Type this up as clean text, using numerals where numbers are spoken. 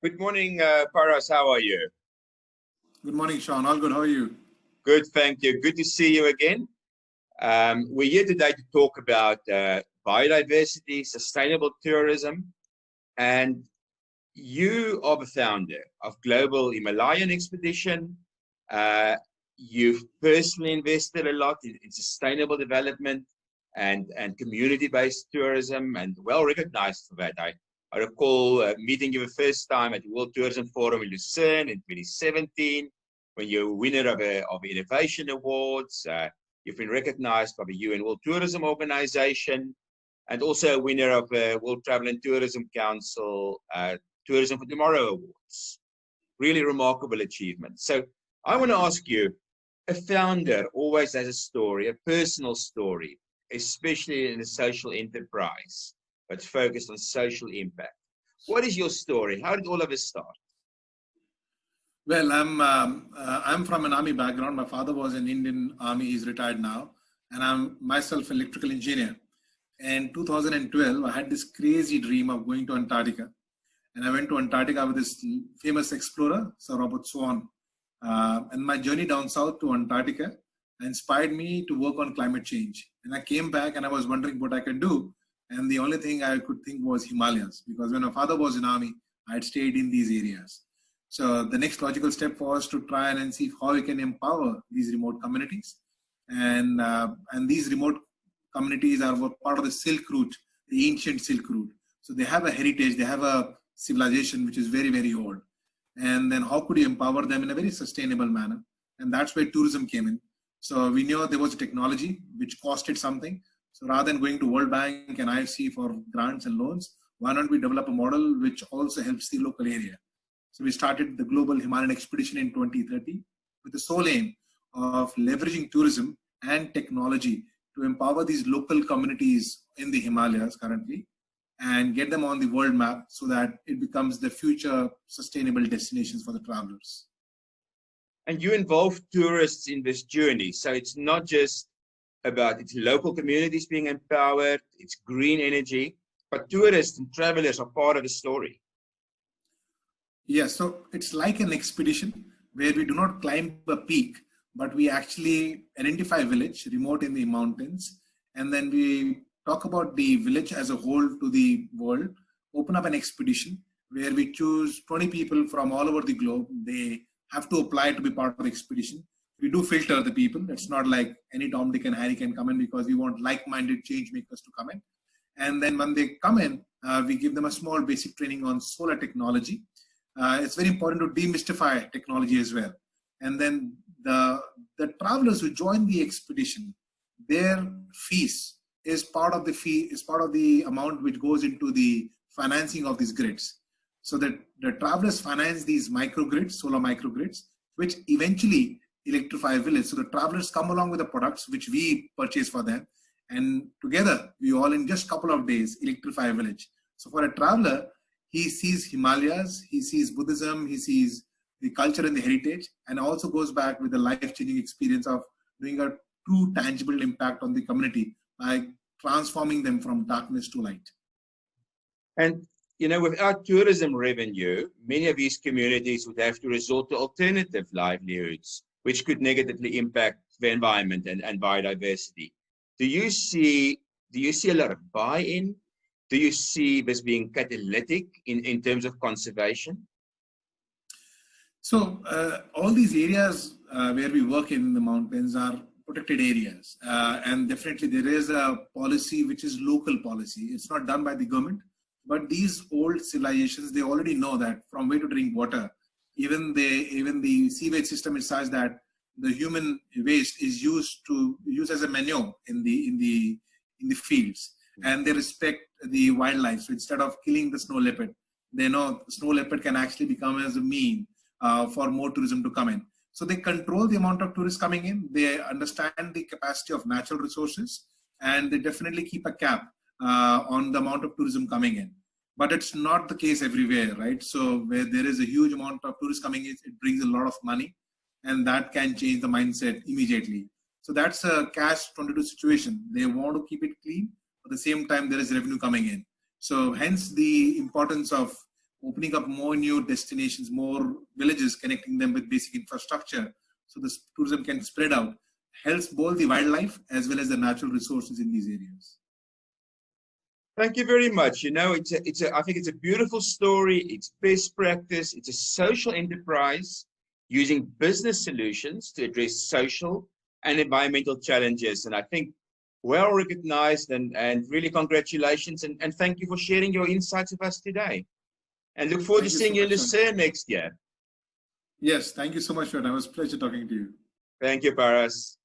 Good morning, Paras. How are you? Good morning, Sean. All good. How are you? Good, thank you. Good to see you again. We're here today to talk about biodiversity, sustainable tourism, and you are the founder of Global Himalayan Expedition. You've personally invested a lot in sustainable development and community-based tourism, and well recognized for that. I recall meeting you the first time at the World Tourism Forum in Lucerne in 2017, when you're a winner of Innovation Awards. You've been recognized by the UN World Tourism Organization, and also a winner of the World Travel and Tourism Council Tourism for Tomorrow Awards. Really remarkable achievement. So I want to ask you, a founder always has a story, a personal story, especially in a social enterprise, but focused on social impact. What is your story? How did all of this start? Well, I'm from an army background. My father was in Indian Army. He's retired now. And I'm myself an electrical engineer. In 2012, I had this crazy dream of going to Antarctica. And I went to Antarctica with this famous explorer, Sir Robert Swan. And my journey down south to Antarctica inspired me to work on climate change. And I came back and I was wondering what I could do. And the only thing I could think was Himalayas, because when my father was in army, I had stayed in these areas. So the next logical step was to try and see how we can empower these remote communities. And these remote communities are part of the Silk Route, the ancient Silk Route. So they have a heritage, they have a civilization which is very, very old. And then how could you empower them in a very sustainable manner? And that's where tourism came in. So we knew there was a technology which costed something. So rather than going to World Bank and IFC for grants and loans, why don't we develop a model which also helps the local area? So we started the Global Himalayan Expedition in 2030 with the sole aim of leveraging tourism and technology to empower these local communities in the Himalayas currently and get them on the world map so that it becomes the future sustainable destinations for the travelers. And you involve tourists in this journey. So it's not just about its local communities being empowered, it's green energy, but tourists and travelers are part of the story. Yes, so it's like an expedition where we do not climb a peak, but we actually identify a village remote in the mountains, and then we talk about the village as a whole to the world, open up an expedition where we choose 20 people from all over the globe. They have to apply to be part of the expedition. We do filter the people. It's not like any Tom, Dick and Harry can come in, because we want like-minded change makers to come in. And then when they come in, we give them a small basic training on solar technology. It's very important to demystify technology as well. And then the travelers who join the expedition, their fees is part of the amount which goes into the financing of these grids. So that the travelers finance these microgrids, solar microgrids, which eventually electrify a village. So the travelers come along with the products which we purchase for them, and together we all in just a couple of days electrify a village. So for a traveler, he sees Himalayas, he sees Buddhism, he sees the culture and the heritage, and also goes back with a life-changing experience of doing a true tangible impact on the community by transforming them from darkness to light. And without tourism revenue, many of these communities would have to resort to alternative livelihoods, which could negatively impact the environment and biodiversity. Do you see a lot of buy-in? Do you see this being catalytic in terms of conservation? So all these areas where we work in the mountains are protected areas. And definitely there is a policy which is local policy. It's not done by the government, but these old civilizations, they already know that from where to drink water, even the sewage system is such that the human waste is used as a manure in the fields. And they respect the wildlife. So instead of killing the snow leopard, they know the snow leopard can actually become as a mean for more tourism to come in. So they control the amount of tourists coming in. They understand the capacity of natural resources, and they definitely keep a cap on the amount of tourism coming in. But it's not the case everywhere, right? So where there is a huge amount of tourists coming in, it brings a lot of money, and that can change the mindset immediately. So that's a catch-22 situation. They want to keep it clean. At the same time, there is revenue coming in. So hence the importance of opening up more new destinations, more villages, connecting them with basic infrastructure, so the tourism can spread out, helps both the wildlife as well as the natural resources in these areas. Thank you very much. You know, I think it's a beautiful story. It's best practice. It's a social enterprise using business solutions to address social and environmental challenges. And I think well recognized, and really congratulations. And thank you for sharing your insights with us today. And look forward to seeing you in Lucerne next year. Yes, thank you so much for it. It was a pleasure talking to you. Thank you, Paras.